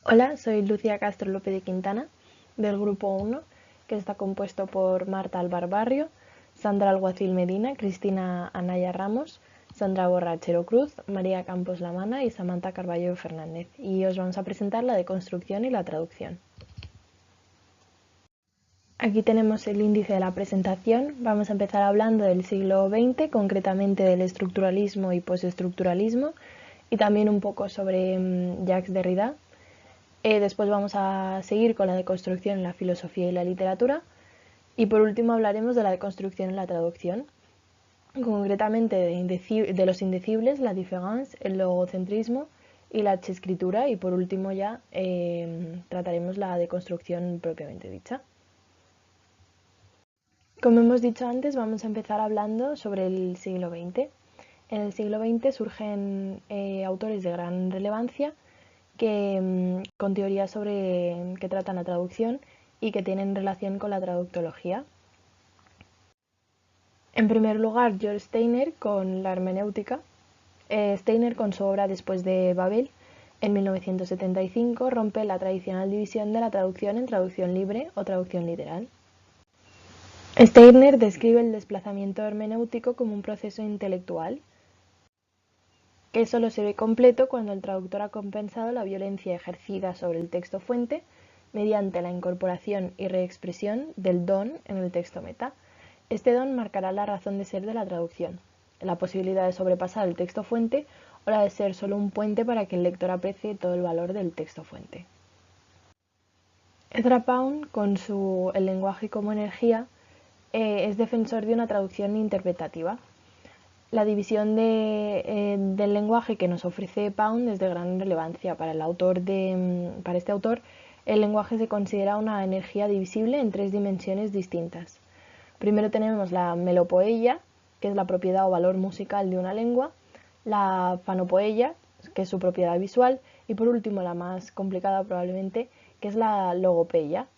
Hola, soy Lucía Castro López de Quintana, del Grupo 1, que está compuesto por Marta Alvar Barrio, Sandra Alguacil Medina, Cristina Anaya Ramos, Sandra Borrachero Cruz, María Campos Lamana y Samantha Carballo Fernández. Y os vamos a presentar la deconstrucción y la traducción. Aquí tenemos el índice de la presentación. Vamos a empezar hablando del siglo XX, concretamente del estructuralismo y postestructuralismo, y también un poco sobre Jacques Derrida. Después vamos a seguir con la deconstrucción en la filosofía y la literatura. Y por último hablaremos de la deconstrucción en la traducción, concretamente de los indecibles, la différence, el logocentrismo y la escritura. Y por último ya trataremos la deconstrucción propiamente dicha. Como hemos dicho antes, vamos a empezar hablando sobre el siglo XX. En el siglo XX surgen autores de gran relevancia con teorías que tratan la traducción y que tienen relación con la traductología. En primer lugar, George Steiner con la hermenéutica. Steiner, con su obra Después de Babel, en 1975, rompe la tradicional división de la traducción en traducción libre o traducción literal. Steiner describe el desplazamiento hermenéutico como un proceso intelectual que solo se ve completo cuando el traductor ha compensado la violencia ejercida sobre el texto fuente mediante la incorporación y reexpresión del don en el texto meta. Este don marcará la razón de ser de la traducción, la posibilidad de sobrepasar el texto fuente o la de ser solo un puente para que el lector aprecie todo el valor del texto fuente. Ezra Pound, con su El lenguaje como energía, es defensor de una traducción interpretativa. La división del lenguaje que nos ofrece Pound es de gran relevancia para este autor. El lenguaje se considera una energía divisible en tres dimensiones distintas. Primero tenemos la melopoeia, que es la propiedad o valor musical de una lengua, la fanopoeia, que es su propiedad visual, y por último, la más complicada probablemente, que es la logopeia.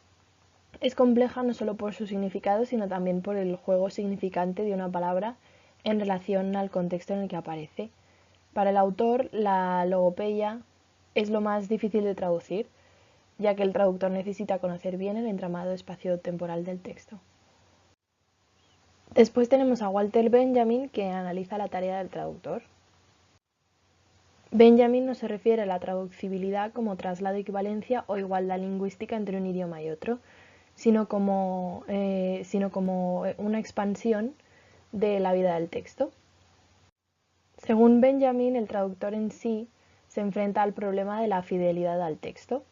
Es compleja no solo por su significado, sino también por el juego significante de una palabra en relación al contexto en el que aparece. Para el autor, la logopeia es lo más difícil de traducir, ya que el traductor necesita conocer bien el entramado espacio-temporal del texto. Después tenemos a Walter Benjamin, que analiza la tarea del traductor. Benjamin no se refiere a la traducibilidad como traslado, equivalencia o igualdad lingüística entre un idioma y otro, sino como una expansión de la vida del texto. Según Benjamin, el traductor en sí se enfrenta al problema de la fidelidad al texto,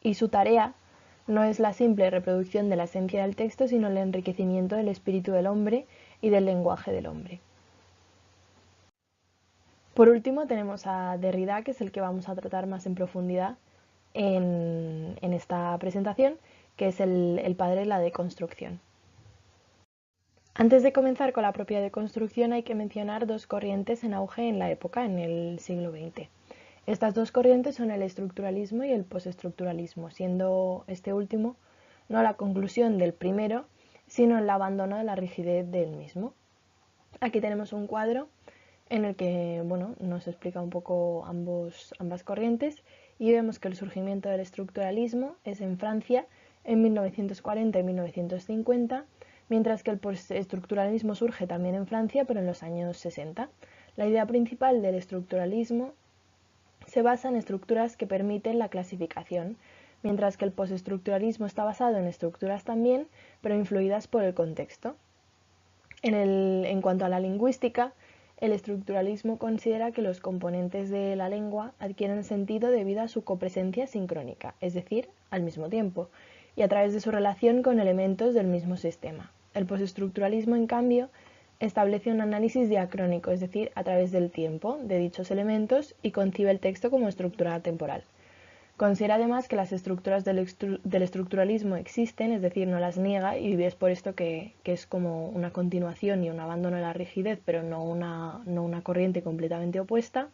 y su tarea no es la simple reproducción de la esencia del texto, sino el enriquecimiento del espíritu del hombre y del lenguaje del hombre. Por último tenemos a Derrida, que es el que vamos a tratar más en profundidad en esta presentación, que es el padre de la deconstrucción. Antes de comenzar con la propia deconstrucción hay que mencionar dos corrientes en auge en la época, en el siglo XX. Estas dos corrientes son el estructuralismo y el postestructuralismo, siendo este último no la conclusión del primero, sino el abandono de la rigidez del mismo. Aquí tenemos un cuadro en el que nos explica un poco ambas corrientes, y vemos que el surgimiento del estructuralismo es en Francia en 1940 y 1950, mientras que el postestructuralismo surge también en Francia, pero en los años 60. La idea principal del estructuralismo se basa en estructuras que permiten la clasificación, mientras que el postestructuralismo está basado en estructuras también, pero influidas por el contexto. En cuanto a la lingüística, el estructuralismo considera que los componentes de la lengua adquieren sentido debido a su copresencia sincrónica, es decir, al mismo tiempo, y a través de su relación con elementos del mismo sistema. El postestructuralismo, en cambio, establece un análisis diacrónico, es decir, a través del tiempo, de dichos elementos, y concibe el texto como estructura temporal. Considera además que las estructuras del estructuralismo existen, es decir, no las niega, y es por esto que es como una continuación y un abandono de la rigidez, pero no una corriente completamente opuesta,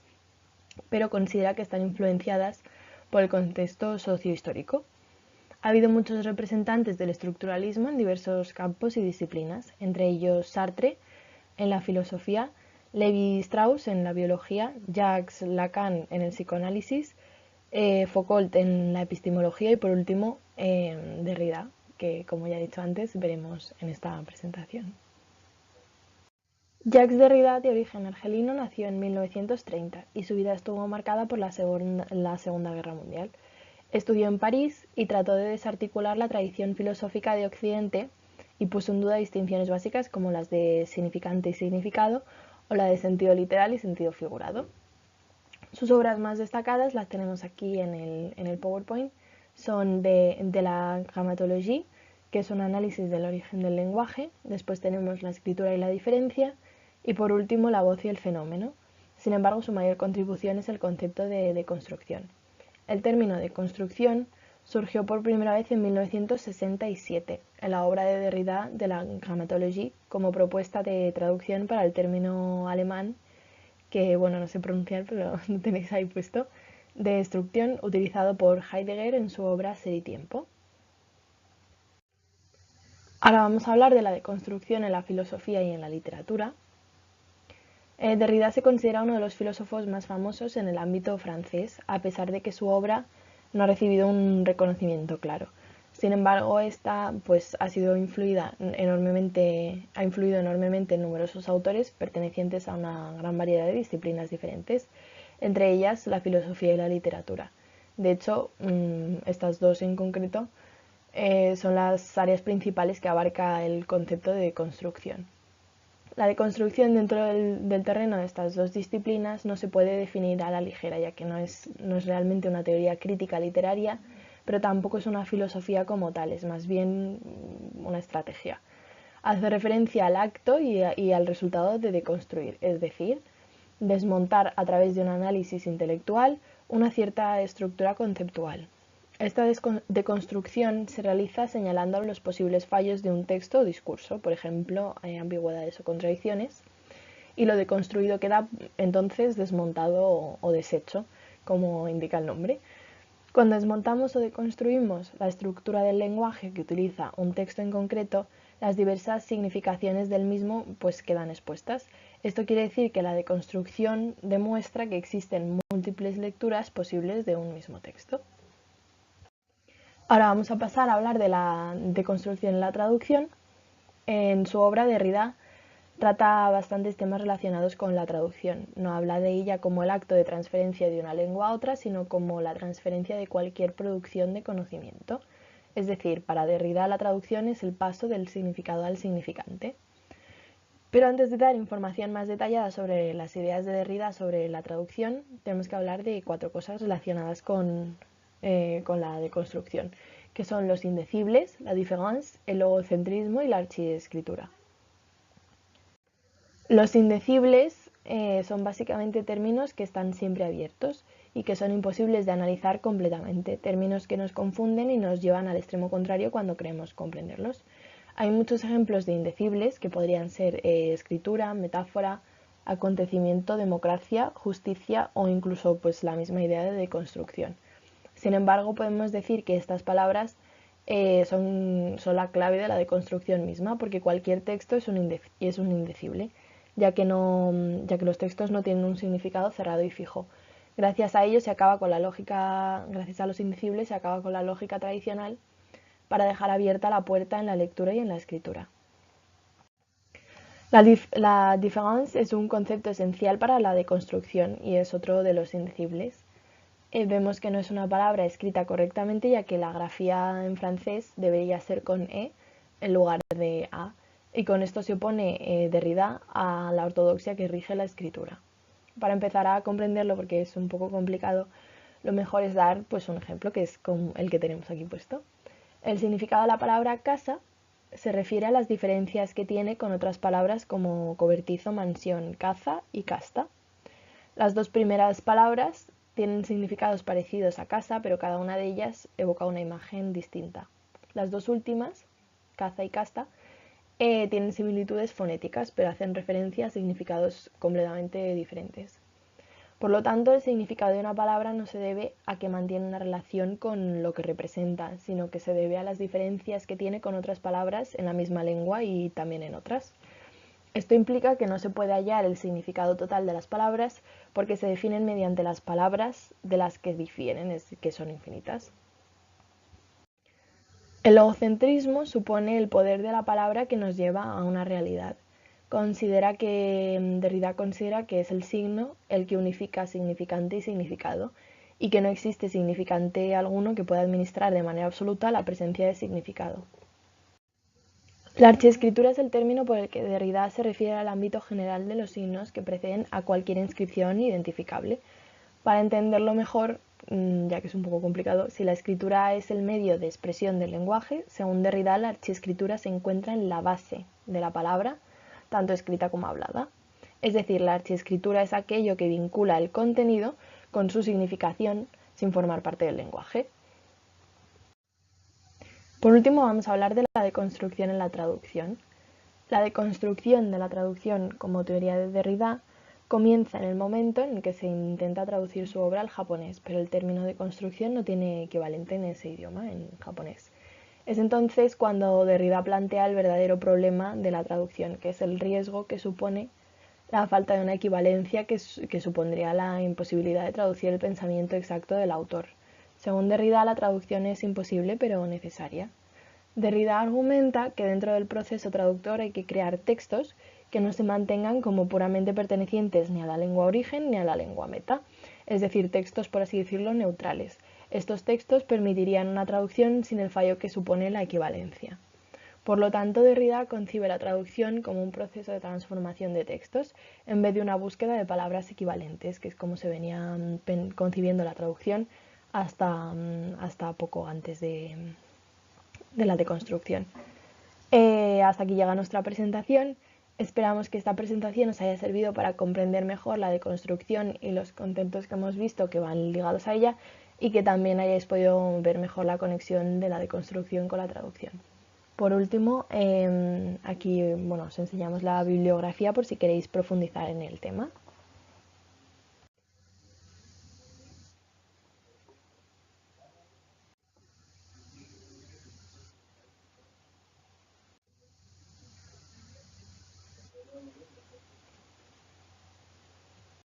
pero considera que están influenciadas por el contexto sociohistórico. Ha habido muchos representantes del estructuralismo en diversos campos y disciplinas, entre ellos Sartre en la filosofía, Levi Strauss en la biología, Jacques Lacan en el psicoanálisis, Foucault en la epistemología y por último Derrida, que como ya he dicho antes veremos en esta presentación. Jacques Derrida, de origen argelino, nació en 1930 y su vida estuvo marcada por la Segunda Guerra Mundial. Estudió en París y trató de desarticular la tradición filosófica de Occidente y puso en duda distinciones básicas como las de significante y significado o la de sentido literal y sentido figurado. Sus obras más destacadas las tenemos aquí en el PowerPoint. Son de la Grammatologie, que es un análisis del origen del lenguaje. Después tenemos la escritura y la diferencia. Y por último, la voz y el fenómeno. Sin embargo, su mayor contribución es el concepto de deconstrucción. El término de construcción surgió por primera vez en 1967 en la obra de Derrida de la Grammatologie como propuesta de traducción para el término alemán, que bueno, no sé pronunciar, pero lo tenéis ahí puesto, de destrucción utilizado por Heidegger en su obra Ser y Tiempo. Ahora vamos a hablar de la deconstrucción en la filosofía y en la literatura. Derrida se considera uno de los filósofos más famosos en el ámbito francés, a pesar de que su obra no ha recibido un reconocimiento claro. Sin embargo, esta pues, ha influido enormemente en numerosos autores pertenecientes a una gran variedad de disciplinas diferentes, entre ellas la filosofía y la literatura. De hecho, estas dos en concreto son las áreas principales que abarca el concepto de deconstrucción. La deconstrucción dentro del terreno de estas dos disciplinas no se puede definir a la ligera, ya que no es realmente una teoría crítica literaria, pero tampoco es una filosofía como tal, es más bien una estrategia. Hace referencia al acto y al resultado de deconstruir, es decir, desmontar a través de un análisis intelectual una cierta estructura conceptual. Esta deconstrucción se realiza señalando los posibles fallos de un texto o discurso, por ejemplo, ambigüedades o contradicciones, y lo deconstruido queda entonces desmontado o deshecho, como indica el nombre. Cuando desmontamos o deconstruimos la estructura del lenguaje que utiliza un texto en concreto, las diversas significaciones del mismo pues quedan expuestas. Esto quiere decir que la deconstrucción demuestra que existen múltiples lecturas posibles de un mismo texto. Ahora vamos a pasar a hablar de la deconstrucción en la traducción. En su obra, Derrida trata bastantes temas relacionados con la traducción. No habla de ella como el acto de transferencia de una lengua a otra, sino como la transferencia de cualquier producción de conocimiento. Es decir, para Derrida la traducción es el paso del significado al significante. Pero antes de dar información más detallada sobre las ideas de Derrida sobre la traducción, tenemos que hablar de 4 cosas relacionadas con la deconstrucción, que son los indecibles, la différence, el logocentrismo y la archiescritura. Los indecibles son básicamente términos que están siempre abiertos y que son imposibles de analizar completamente, términos que nos confunden y nos llevan al extremo contrario cuando creemos comprenderlos. Hay muchos ejemplos de indecibles que podrían ser escritura, metáfora, acontecimiento, democracia, justicia o incluso pues, la misma idea de deconstrucción. Sin embargo, podemos decir que estas palabras son la clave de la deconstrucción misma, porque cualquier texto es un indecible, ya que los textos no tienen un significado cerrado y fijo. Gracias a ello se acaba con la lógica, gracias a los indecibles se acaba con la lógica tradicional para dejar abierta la puerta en la lectura y en la escritura. La différence es un concepto esencial para la deconstrucción y es otro de los indecibles. Vemos que no es una palabra escrita correctamente, ya que la grafía en francés debería ser con E en lugar de A, y con esto se opone Derrida a la ortodoxia que rige la escritura. Para empezar a comprenderlo, porque es un poco complicado, lo mejor es dar pues, un ejemplo, que es como el que tenemos aquí puesto. El significado de la palabra casa se refiere a las diferencias que tiene con otras palabras como cobertizo, mansión, caza y casta. Las dos primeras palabras tienen significados parecidos a casa, pero cada una de ellas evoca una imagen distinta. Las dos últimas, caza y casta, tienen similitudes fonéticas, pero hacen referencia a significados completamente diferentes. Por lo tanto, el significado de una palabra no se debe a que mantiene una relación con lo que representa, sino que se debe a las diferencias que tiene con otras palabras en la misma lengua y también en otras. Esto implica que no se puede hallar el significado total de las palabras porque se definen mediante las palabras de las que difieren, que son infinitas. El logocentrismo supone el poder de la palabra que nos lleva a una realidad. Derrida considera que es el signo el que unifica significante y significado, y que no existe significante alguno que pueda administrar de manera absoluta la presencia de significado. La archiescritura es el término por el que Derrida se refiere al ámbito general de los signos que preceden a cualquier inscripción identificable. Para entenderlo mejor, ya que es un poco complicado, si la escritura es el medio de expresión del lenguaje, según Derrida, la archiescritura se encuentra en la base de la palabra, tanto escrita como hablada. Es decir, la archiescritura es aquello que vincula el contenido con su significación sin formar parte del lenguaje. Por último, vamos a hablar de la deconstrucción en la traducción. La deconstrucción de la traducción como teoría de Derrida comienza en el momento en que se intenta traducir su obra al japonés, pero el término de construcción no tiene equivalente en ese idioma, en japonés. Es entonces cuando Derrida plantea el verdadero problema de la traducción, que es el riesgo que supone la falta de una equivalencia que supondría la imposibilidad de traducir el pensamiento exacto del autor. Según Derrida, la traducción es imposible pero necesaria. Derrida argumenta que dentro del proceso traductor hay que crear textos que no se mantengan como puramente pertenecientes ni a la lengua origen ni a la lengua meta, es decir, textos, por así decirlo, neutrales. Estos textos permitirían una traducción sin el fallo que supone la equivalencia. Por lo tanto, Derrida concibe la traducción como un proceso de transformación de textos en vez de una búsqueda de palabras equivalentes, que es como se venía concibiendo la traducción hasta poco antes de la deconstrucción. Hasta aquí llega nuestra presentación. Esperamos que esta presentación os haya servido para comprender mejor la deconstrucción y los conceptos que hemos visto que van ligados a ella, y que también hayáis podido ver mejor la conexión de la deconstrucción con la traducción. Por último, aquí os enseñamos la bibliografía por si queréis profundizar en el tema.